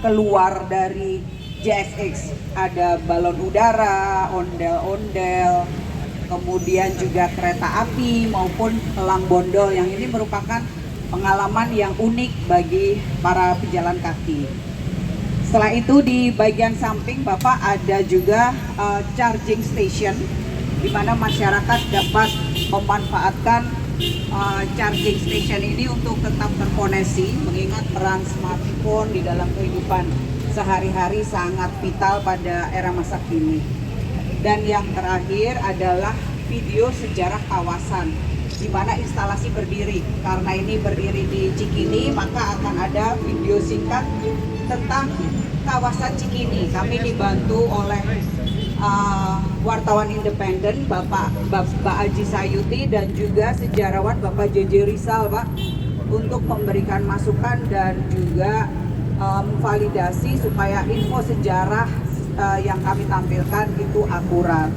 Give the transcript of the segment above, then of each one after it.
keluar dari JSX. Ada balon udara, ondel-ondel, kemudian juga kereta api maupun elang bondol, yang ini merupakan pengalaman yang unik bagi para pejalan kaki. Setelah itu di bagian samping Bapak ada juga charging station, di mana masyarakat dapat memanfaatkan charging station ini untuk tetap terkoneksi, mengingat peran smartphone di dalam kehidupan sehari-hari sangat vital pada era masa kini. Dan yang terakhir adalah video sejarah kawasan, di mana instalasi berdiri. Karena ini berdiri di Cikini, maka akan ada video singkat tentang kawasan Cikini. Kami dibantu oleh wartawan independen Bapak Aji Sayuti dan juga sejarawan Bapak JJ Rizal, Pak, untuk memberikan masukan dan juga memvalidasi supaya info sejarah yang kami tampilkan itu akurat.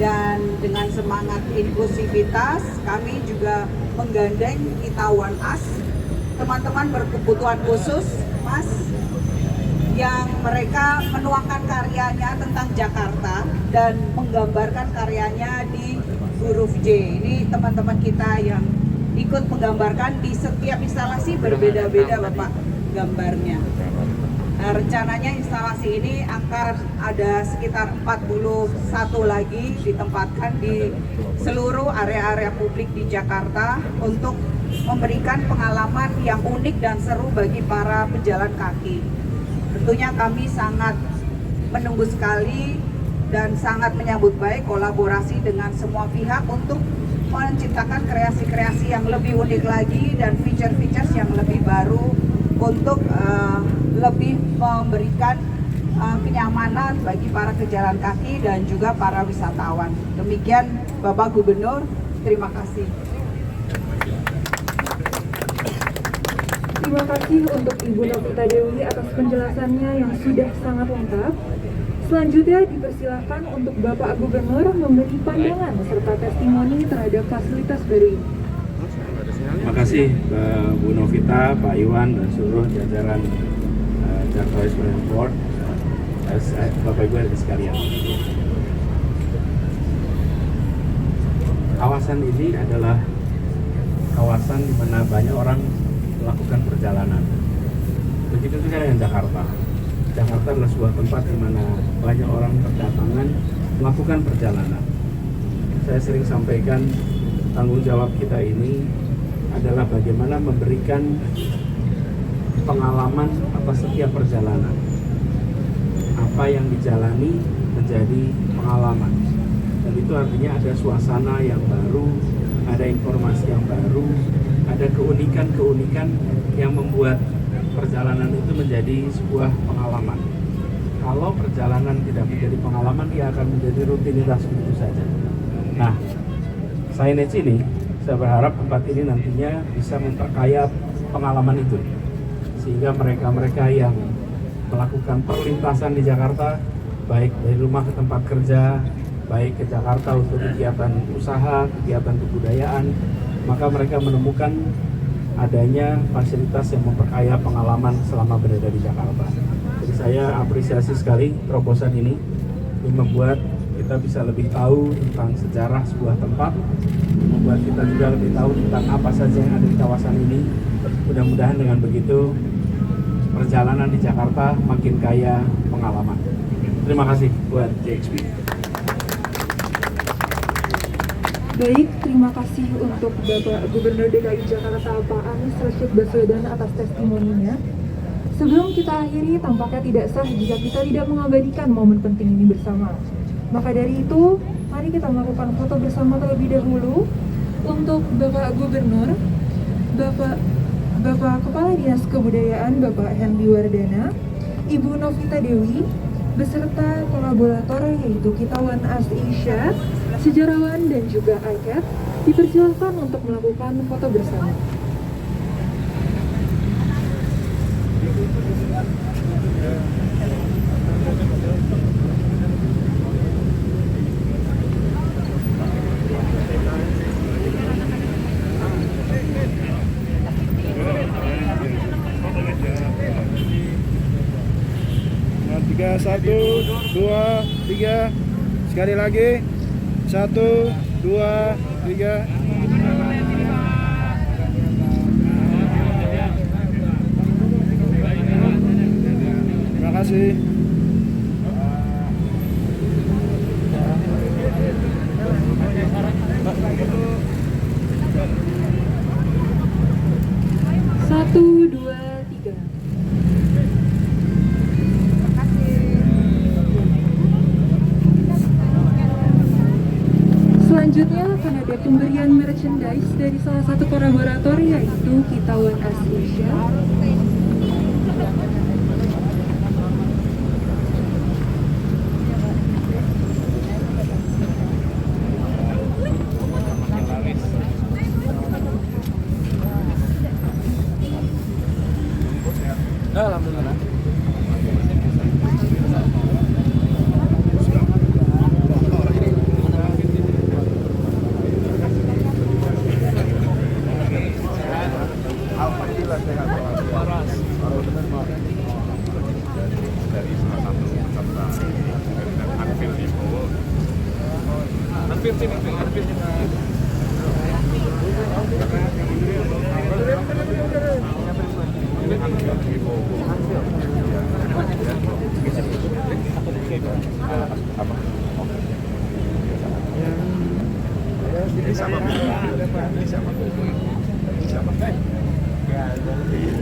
Dan dengan semangat inklusivitas, kami juga menggandeng Itawan As, teman-teman berkebutuhan khusus, Mas, yang mereka menuangkan karyanya tentang Jakarta dan menggambarkan karyanya di huruf J. Ini teman-teman kita yang ikut menggambarkan di setiap instalasi berbeda-beda Bapak gambarnya. Nah, rencananya instalasi ini akan ada sekitar 41 lagi ditempatkan di seluruh area-area publik di Jakarta untuk memberikan pengalaman yang unik dan seru bagi para pejalan kaki. Tentunya kami sangat menunggu sekali dan sangat menyambut baik kolaborasi dengan semua pihak untuk menciptakan kreasi-kreasi yang lebih unik lagi dan feature-features yang lebih baru untuk lebih memberikan kenyamanan bagi para pejalan kaki dan juga para wisatawan. Demikian Bapak Gubernur, terima kasih. Terima kasih untuk Ibu Novita Dewi atas penjelasannya yang sudah sangat lengkap. Selanjutnya dipersilakan untuk Bapak Gubernur memberi pandangan serta testimoni terhadap fasilitas baru ini. Terima kasih Bu Novita, Pak Iwan, dan seluruh jajaran Jakarta Experience Board, Bapak Ibu dan sekalian. Kawasan ini adalah kawasan di mana banyak orang melakukan perjalanan. Begitu juga dengan Jakarta. Jakarta adalah sebuah tempat di mana banyak orang berdatangan melakukan perjalanan. Saya sering sampaikan tanggung jawab kita ini adalah bagaimana memberikan pengalaman atas setiap perjalanan. Apa yang dijalani menjadi pengalaman. Dan itu artinya ada suasana yang baru, ada informasi yang baru, ada keunikan-keunikan yang membuat perjalanan itu menjadi sebuah pengalaman. Kalau perjalanan tidak menjadi pengalaman, dia akan menjadi rutinitas begitu saja. Nah, signage ini, saya berharap tempat ini nantinya bisa memperkaya pengalaman itu. Sehingga mereka-mereka yang melakukan perlintasan di Jakarta, baik dari rumah ke tempat kerja, baik ke Jakarta untuk kegiatan usaha, kegiatan kebudayaan, maka mereka menemukan adanya fasilitas yang memperkaya pengalaman selama berada di Jakarta. Jadi saya apresiasi sekali terobosan ini membuat kita bisa lebih tahu tentang sejarah sebuah tempat, membuat kita juga lebih tahu tentang apa saja yang ada di kawasan ini. Mudah-mudahan dengan begitu perjalanan di Jakarta makin kaya pengalaman. Terima kasih buat JXP. Baik, terima kasih untuk Bapak Gubernur DKI Jakarta Pak Anies Rashid Baswedan atas testimoninya. Sebelum kita akhiri, tampaknya tidak sah jika kita tidak mengabadikan momen penting ini bersama. Maka dari itu, mari kita melakukan foto bersama terlebih dahulu. Untuk Bapak Gubernur, Bapak Kepala Dinas Kebudayaan Bapak Hendy Wardana, Ibu Novita Dewi, beserta kolaborator yaitu Itawan As Asia, sejarawan dan juga ICAT, dipersilakan untuk melakukan foto bersama. 1, 2, 3. Sekali lagi. 1, 2, 3. Terima kasih. Satu, dua, tiga. Selanjutnya akan ada pemberian merchandise dari salah satu kolaborator yaitu Kita One Asia. Alhamdulillah.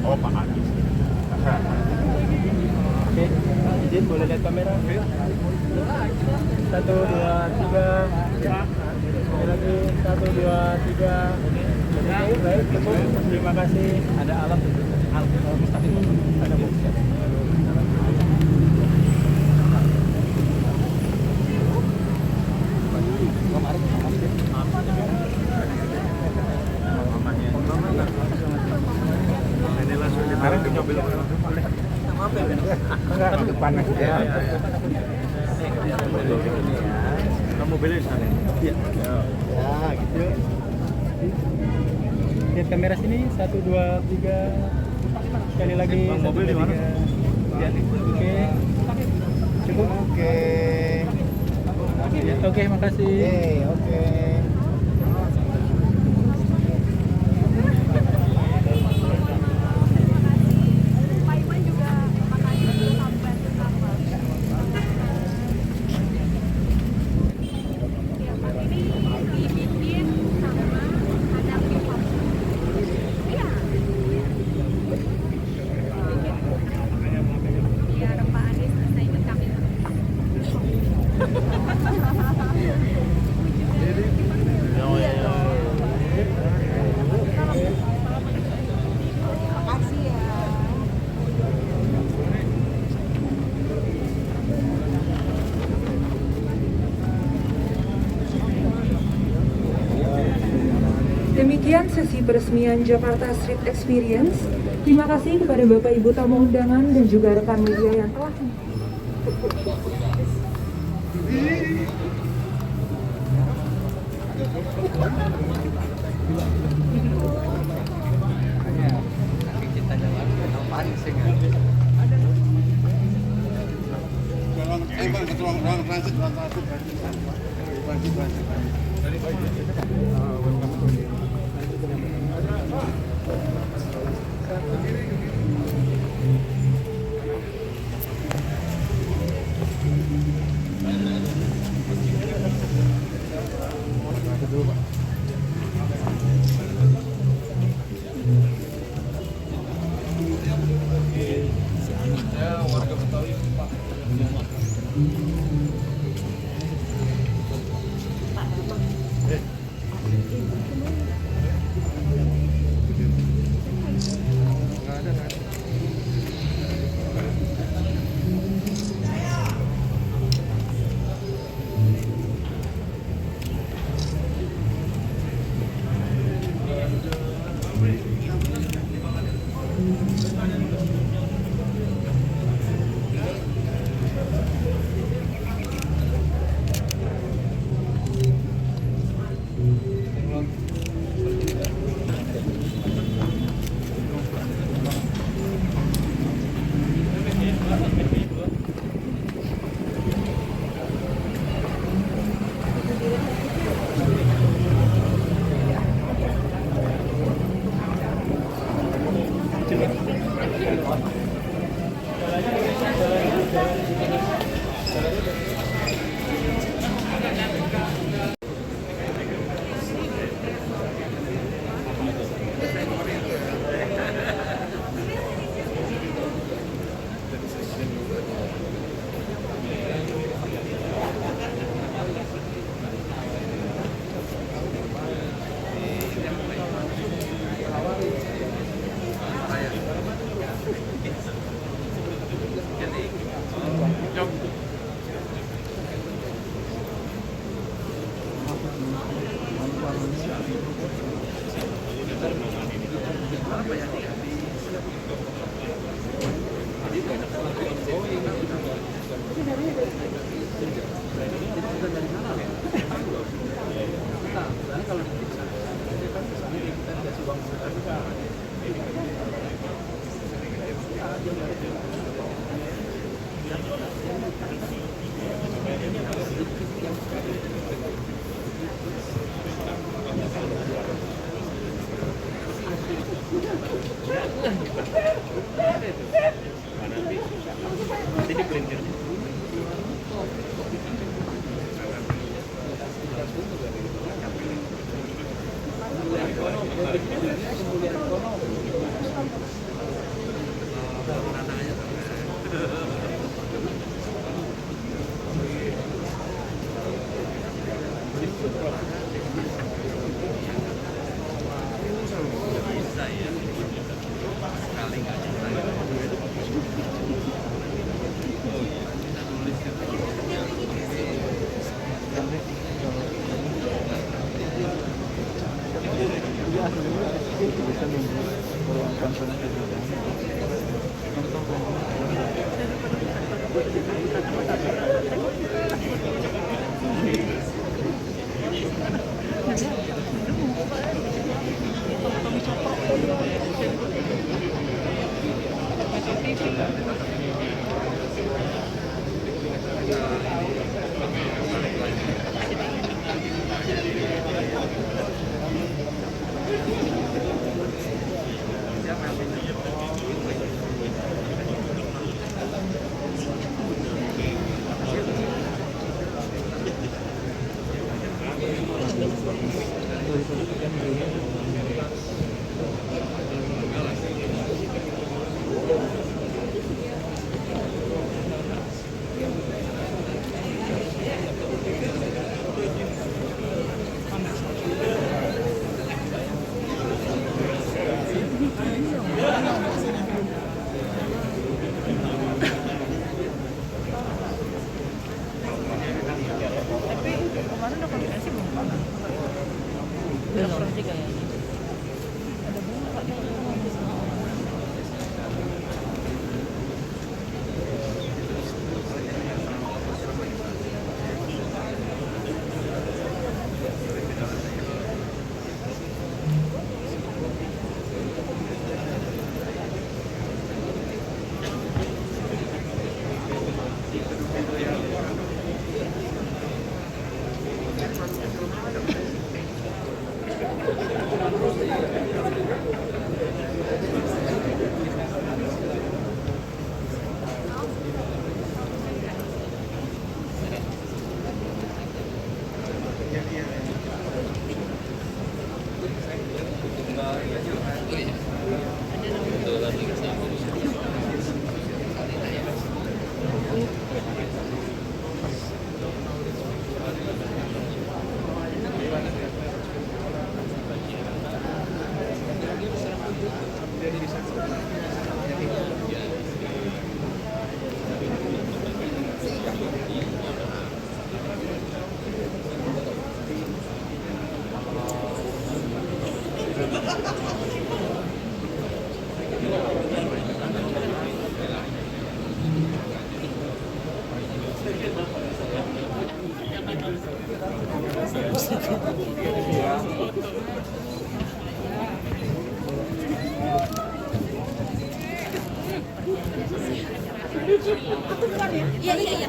Oh, Pak Adi. Oke, izin boleh lihat kamera? 1, 2, 3. Sekali lagi 1, 2, 3. Oke, baik, cukup. Terima kasih. Ada alat Mustaqim. Ada box. Panas ya. Mobilnya di sana. Iya. Ya, gitu. Lihat kamera sini 1, 2, 3. Sekali lagi. Mobil di mana? Oke. Cukup. Oke. Oke, makasih. Oke. Demikian sesi peresmian Jakarta Street Experience. Terima kasih kepada Bapak Ibu tamu undangan dan juga rekan media yang telah kalau diperiksa jadi kan sendiri kita dikasih uang sebentar. Nanti dipelintir. Bisa nunggu meluangkan Kemarin udah koordinasi belum? Belum sih kayaknya. Ada bunga Pak kayaknya sama orang. Iya, iya, iya.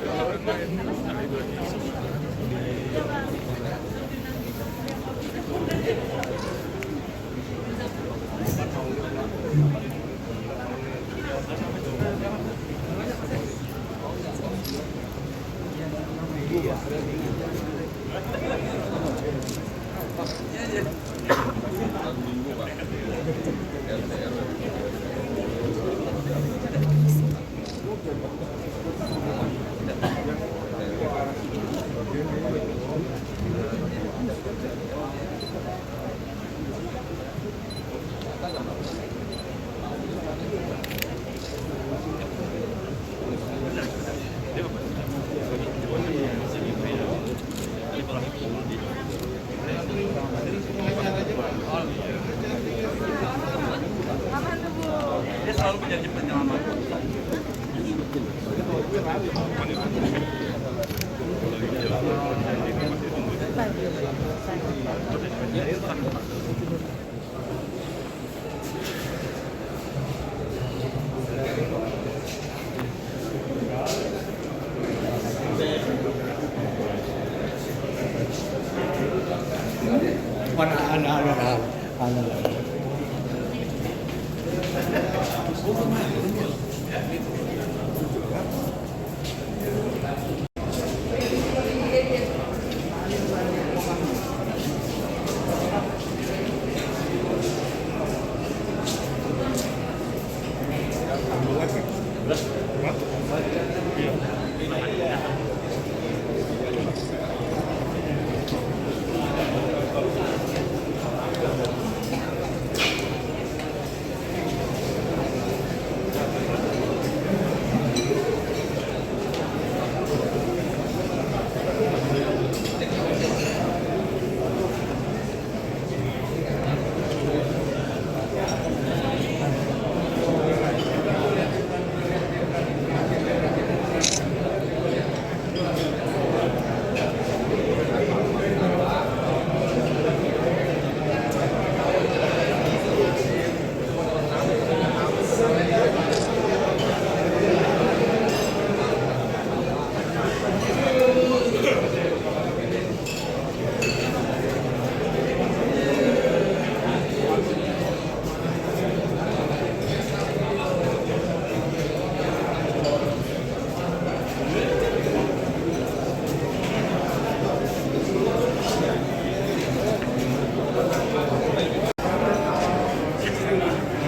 Dia selalu menjadi penyelamat.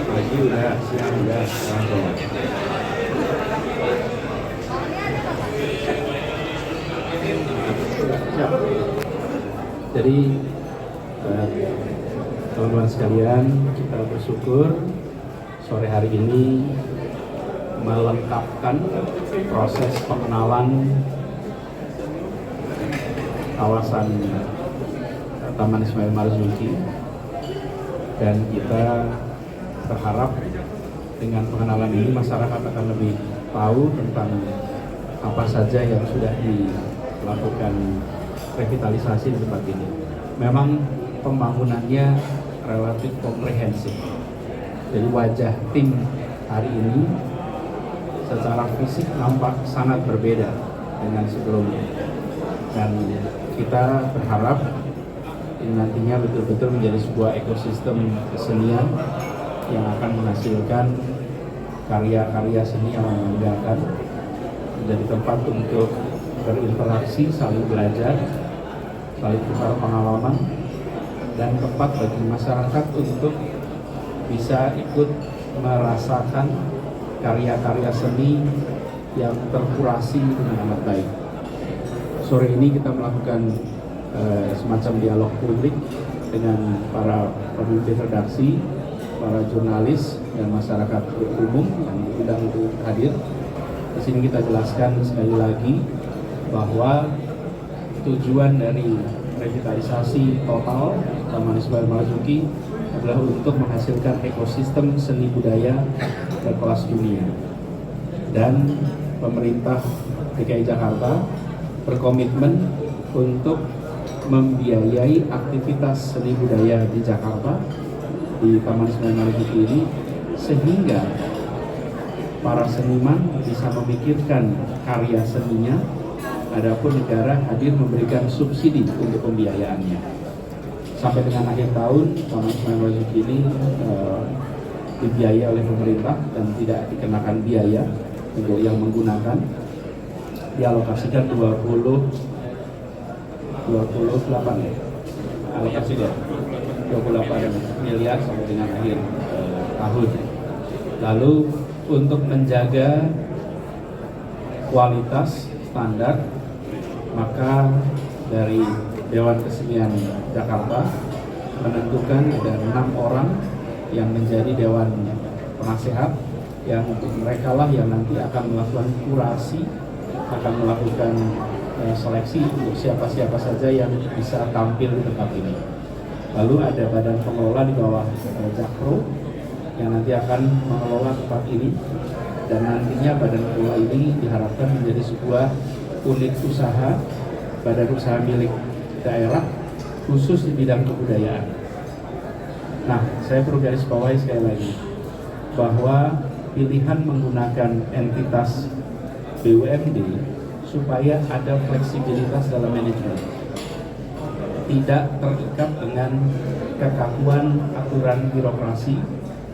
Pagi udah, siang udah, langsung. Siap. Jadi teman-teman sekalian, kita bersyukur sore hari ini melengkapkan proses pengenalan kawasan Taman Ismail Marzuki, dan kita berharap dengan pengenalan ini masyarakat akan lebih tahu tentang apa saja yang sudah dilakukan revitalisasi di tempat ini. Memang pembangunannya relatif komprehensif. Jadi wajah tim hari ini secara fisik nampak sangat berbeda dengan sebelumnya. Dan kita berharap ini nantinya betul-betul menjadi sebuah ekosistem kesenian yang akan menghasilkan karya-karya seni yang membanggakan, menjadi tempat untuk berinteraksi, saling belajar, saling tukar pengalaman, dan tempat bagi masyarakat untuk bisa ikut merasakan karya-karya seni yang terkurasi dengan amat baik. Sore ini kita melakukan semacam dialog publik dengan para pemimpin redaksi, para jurnalis dan masyarakat umum yang diundang untuk hadir. Di sini kita jelaskan sekali lagi bahwa tujuan dari revitalisasi total Taman Ismail Marzuki adalah untuk menghasilkan ekosistem seni budaya berkelas dunia. Dan pemerintah DKI Jakarta berkomitmen untuk membiayai aktivitas seni budaya di Jakarta, di Taman Ismail Marzuki ini, sehingga para seniman bisa memikirkan karya seninya, adapun negara hadir memberikan subsidi untuk pembiayaannya. Sampai dengan akhir tahun, Taman Ismail Marzuki ini dibiayai oleh pemerintah dan tidak dikenakan biaya untuk yang menggunakan. Dialokasikan 28 ya, alokasikan 28 miliar sampai dengan akhir tahun. Lalu untuk menjaga kualitas standar, maka dari Dewan Kesenian Jakarta menentukan ada 6 orang yang menjadi Dewan Penasehat, yang mereka lah yang nanti akan melakukan kurasi, akan melakukan seleksi untuk siapa-siapa saja yang bisa tampil di tempat ini. Lalu ada badan pengelola di bawah Jakpro yang nanti akan mengelola tempat ini, dan nantinya badan pengelola ini diharapkan menjadi sebuah unit usaha, badan usaha milik daerah khusus di bidang kebudayaan. Nah, saya perlu garis bawahi sekali lagi bahwa pilihan menggunakan entitas BUMD supaya ada fleksibilitas dalam manajemen, tidak terikat dengan kekakuan aturan birokrasi,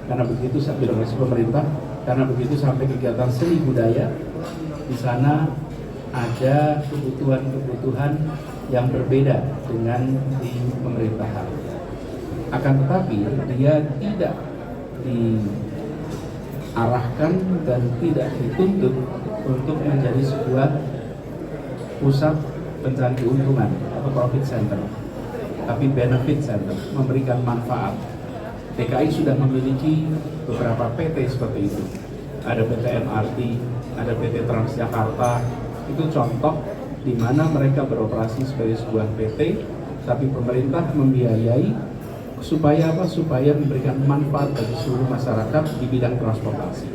karena begitu birokrasi pemerintah, karena begitu sampai kegiatan seni budaya di sana ada kebutuhan-kebutuhan yang berbeda dengan di pemerintahan. Akan tetapi dia tidak diarahkan dan tidak dituntut untuk menjadi sebuah pusat pencari keuntungan atau profit center, tapi benefit center, memberikan manfaat. DKI sudah memiliki beberapa PT seperti itu. Ada PT MRT, ada PT Transjakarta. Itu contoh di mana mereka beroperasi sebagai sebuah PT, tapi pemerintah membiayai supaya apa? Supaya memberikan manfaat bagi seluruh masyarakat di bidang transportasi.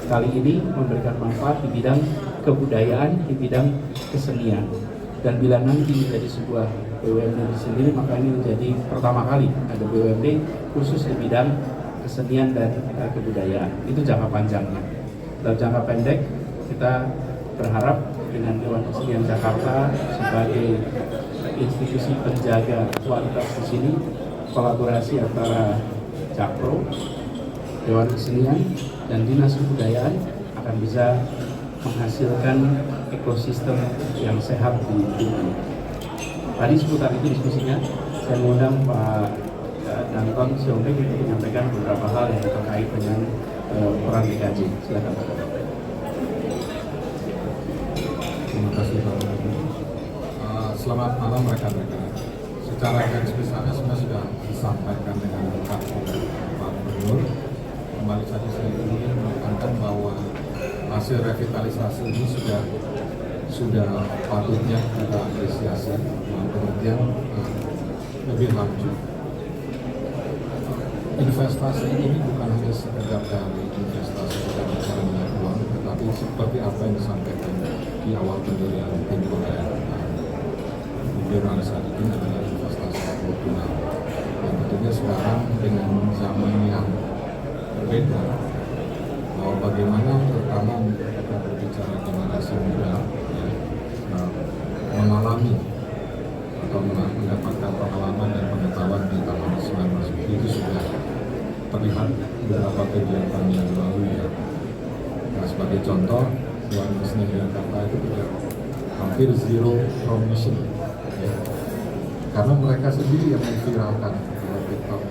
Kali ini memberikan manfaat di bidang kebudayaan, di bidang kesenian. Dan bila nanti menjadi sebuah BUMD sendiri, maka ini menjadi pertama kali ada BUMD khusus di bidang kesenian dan kebudayaan. Itu jangka panjangnya. Dalam jangka pendek, kita berharap dengan Dewan Kesenian Jakarta sebagai institusi penjaga kualitas di sini, kolaborasi antara Jakpro, Dewan Kesenian, dan Dinas Kebudayaan akan bisa menghasilkan ekosistem yang sehat di dunia. Tadi seputar itu diskusinya, saya mengundang Pak Danton Siombing untuk menyampaikan beberapa hal yang terkait dengan peran DKJ. Silakan Pak. Terima kasih Pak. Selamat malam rekan-rekan. Secara garis besarnya semua sudah disampaikan dengan lengkap oleh Pak Gubernur. Kembali saja saya ingin menekankan bahwa hasil revitalisasi ini sudah patutnya kita apresiasi. Kemudian lebih lanjut, investasi ini bukan hanya sekedar dari investasi dalam dengan uang, tetapi seperti apa yang disampaikan di awal pendirian tim oleh Gubernur Sadikin adalah investasi kultural. Dan tentunya sekarang dengan zaman yang berbeda, bahwa bagaimana terutama kita berbicara generasi muda mengalami atau mendapatkan pengalaman dan pengetahuan di tahun 19 itu sudah terlihat beberapa kegiatan yang lalu ya. Nah, sebagai contoh, Dewan Kesenian Jakarta itu sudah hampir zero promotion ya. Karena mereka sendiri yang memviralkan di TikTok.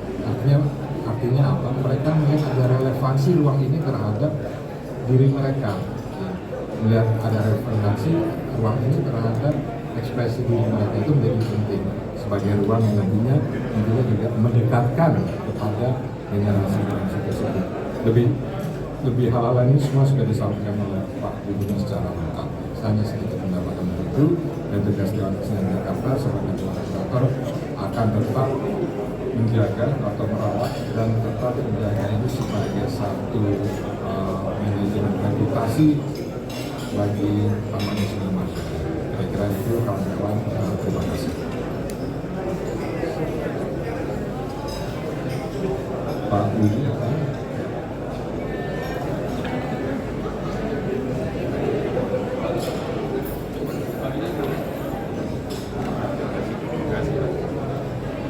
Artinya apa? Mereka melihat ada relevansi ruang ini terhadap diri mereka ya. Melihat ada relevansi ruang ini terhadap ekspresi diri mereka, itu menjadi penting sebagai ruang yang nantinya juga mendekatkan kepada generasi tersebut. Lebih hal-hal ini semua sudah disampaikan oleh Pak Gubernur secara lengkap. Saya hanya sedikit menambahkan itu, dan tugas Dewan Kesenian Jakarta sebagai koordinator akan tetap menjaga atau merawat dan tetap menjaga itu sebagai satu manajemen reputasi bagi Taman Nasional Masyarakat. Kira-kira itu kawan-kawan, terima kasih. Pak Budi,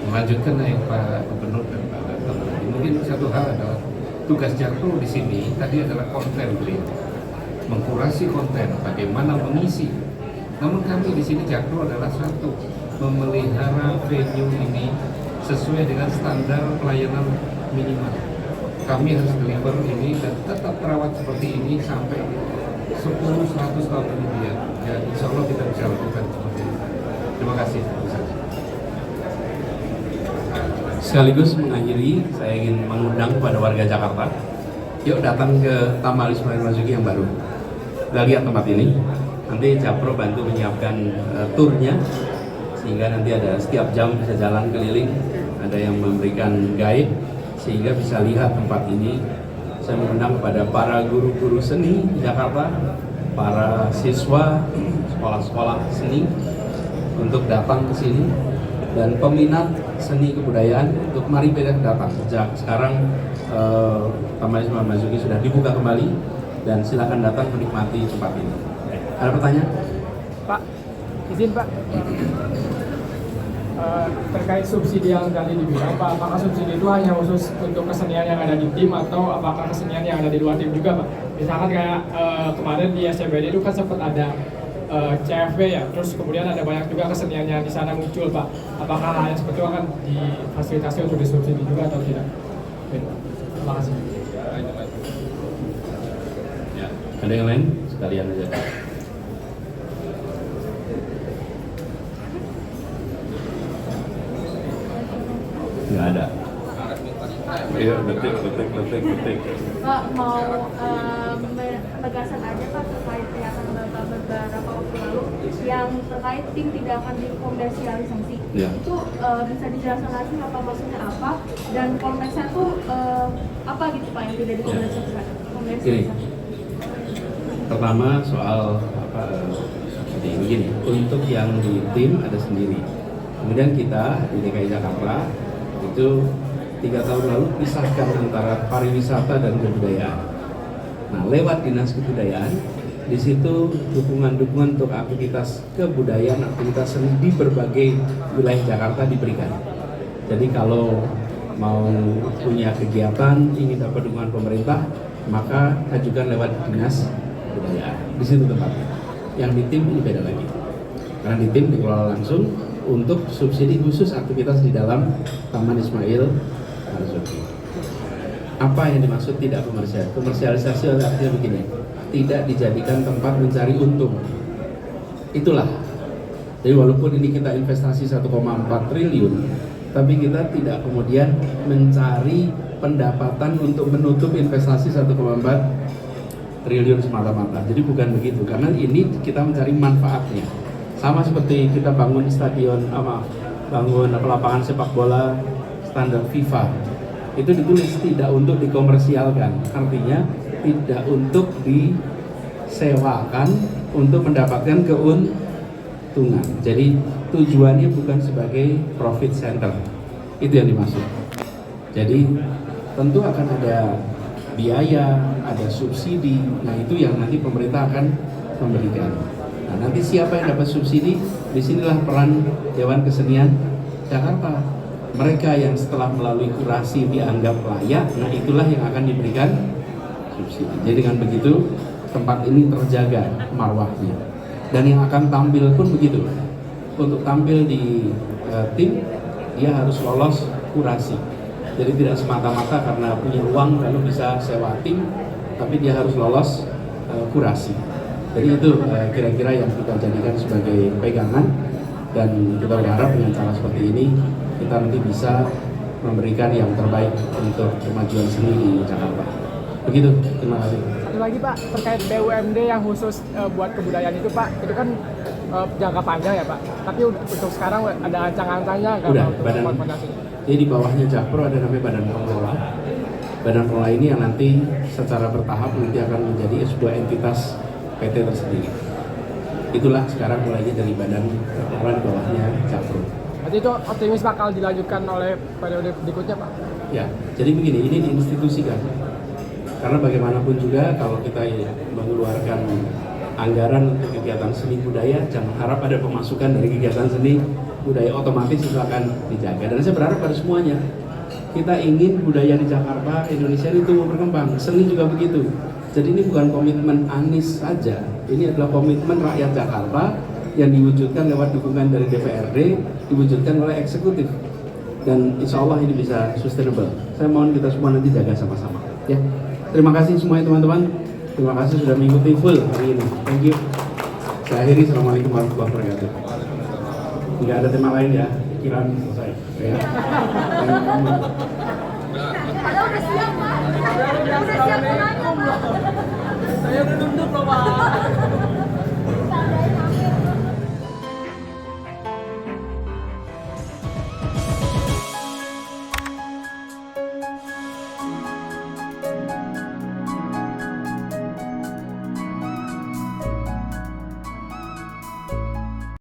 melanjutkan yang Pak Gubernur dan Pak Danton. Mungkin satu hal adalah tugas Jakpro di sini tadi adalah konten beliau, mengkurasi konten, bagaimana mengisi. Namun kami di sini Jakpro adalah satu, memelihara venue ini sesuai dengan standar pelayanan minimal. Kami harus deliver ini dan tetap terawat seperti ini sampai 10-100 tahun kemudian. Ya, insya Allah kita bisa lakukan seperti itu. Terima kasih. Sekaligus mengakhiri, saya ingin mengundang kepada warga Jakarta, yuk datang ke Taman Ismail Marzuki yang baru. Kita lihat tempat ini. Nanti Jakpro bantu menyiapkan turnya, sehingga nanti ada setiap jam bisa jalan keliling, ada yang memberikan guide, sehingga bisa lihat tempat ini. Saya mengundang kepada para guru-guru seni di Jakarta, para siswa sekolah-sekolah seni untuk datang ke sini dan peminat seni kebudayaan untuk mari datang. Sejak sekarang Taman Ismail Marzuki sudah dibuka kembali dan silakan datang menikmati tempat ini. Ada pertanyaan? Pak, izin Pak. Terkait subsidi yang tadi dibilang, Pak, apakah subsidi itu hanya khusus untuk kesenian yang ada di tim atau apakah kesenian yang ada di luar tim juga, Pak? Misalkan kayak kemarin di SCBD itu kan sempat ada CFB ya, terus kemudian ada banyak juga kesenian yang di sana muncul, Pak. Apakah hal yang seperti itu akan difasilitasi untuk disubsidi juga atau tidak? Oke, terima kasih. Ya, ada yang lain? Sekalian aja. Nggak ada. Iya, detik. Pak, mau penegasan aja Pak terkait pernyataan Bapak beberapa waktu lalu yang terkait tim tidak akan dikomersialisasi. Ya. Itu bisa dijelaskan lagi apa maksudnya apa dan konteksnya tuh apa gitu Pak yang tidak dikomersialisasi? Gini, pertama soal seperti begini, untuk yang di tim ada sendiri. Kemudian kita di DKI Jakarta itu 3 tahun lalu pisahkan antara pariwisata dan kebudayaan. Nah, lewat dinas kebudayaan, di situ dukungan-dukungan untuk aktivitas kebudayaan, aktivitas seni di berbagai wilayah Jakarta diberikan. Jadi kalau mau punya kegiatan, ingin dapat dukungan pemerintah, maka ajukan lewat dinas kebudayaan. Di situ tempatnya. Yang di tim ini beda lagi. Karena di tim dikelola langsung untuk subsidi khusus aktivitas di dalam Taman Ismail Marzuki. Apa yang dimaksud tidak komersial? Komersialisasi artinya begini, tidak dijadikan tempat mencari untung. Itulah. Jadi walaupun ini kita investasi 1,4 triliun, tapi kita tidak kemudian mencari pendapatan untuk menutup investasi 1,4 triliun semata-mata. Jadi bukan begitu, karena ini kita mencari manfaatnya. Sama seperti kita bangun stadion, bangun lapangan sepak bola standar FIFA, itu ditulis tidak untuk dikomersialkan, artinya tidak untuk disewakan untuk mendapatkan keuntungan. Jadi tujuannya bukan sebagai profit center, itu yang dimaksud. Jadi tentu akan ada biaya, ada subsidi, nah itu yang nanti pemerintah akan memberikan. Nah, nanti siapa yang dapat subsidi? Disinilah peran Dewan Kesenian Jakarta. Mereka yang setelah melalui kurasi dianggap layak, nah itulah yang akan diberikan subsidi. Jadi dengan begitu tempat ini terjaga marwahnya. Dan yang akan tampil pun begitu. Untuk tampil di tim, dia harus lolos kurasi. Jadi tidak semata-mata karena punya uang lalu bisa sewa tim, tapi dia harus lolos kurasi. Jadi itu kira-kira yang kita jadikan sebagai pegangan, dan kita berharap dengan cara seperti ini kita nanti bisa memberikan yang terbaik untuk kemajuan seni di Jakarta. Begitu, terima kasih. Satu lagi Pak, terkait BUMD yang khusus buat kebudayaan itu Pak, itu kan jangka panjang ya Pak. Tapi untuk sekarang ada ancang-ancangnya nggak Pak untuk fondasi? Jadi di bawahnya Jakpro ada namanya Badan Pengelola. Badan Pengelola ini yang nanti secara bertahap nanti akan menjadi sebuah entitas PT tersendiri. Itulah sekarang mulainya dari Badan Pengelola di bawahnya Jakpro. Berarti itu optimis bakal dilanjutkan oleh periode berikutnya Pak? Ya, jadi begini, ini diinstitusikan. Karena bagaimanapun juga kalau kita mengeluarkan anggaran untuk kegiatan seni budaya, jangan harap ada pemasukan dari kegiatan seni budaya, otomatis itu akan dijaga. Dan saya berharap pada semuanya, kita ingin budaya di Jakarta, Indonesia ini tumbuh berkembang, seni juga begitu. Jadi ini bukan komitmen Anies saja, ini adalah komitmen rakyat Jakarta yang diwujudkan lewat dukungan dari DPRD, diwujudkan oleh eksekutif. Dan insya Allah ini bisa sustainable. Saya mohon kita semua nanti jaga sama-sama. Ya, terima kasih semuanya teman-teman. Terima kasih sudah mengikuti full hari ini. Thank you. Saya akhiri. Assalamualaikum warahmatullahi wabarakatuh. Tidak ada tema lain ya, pikiran selesai. Ya. Udah siap Pak. Udah siap menanya Pak. Saya tunduk loh Pak.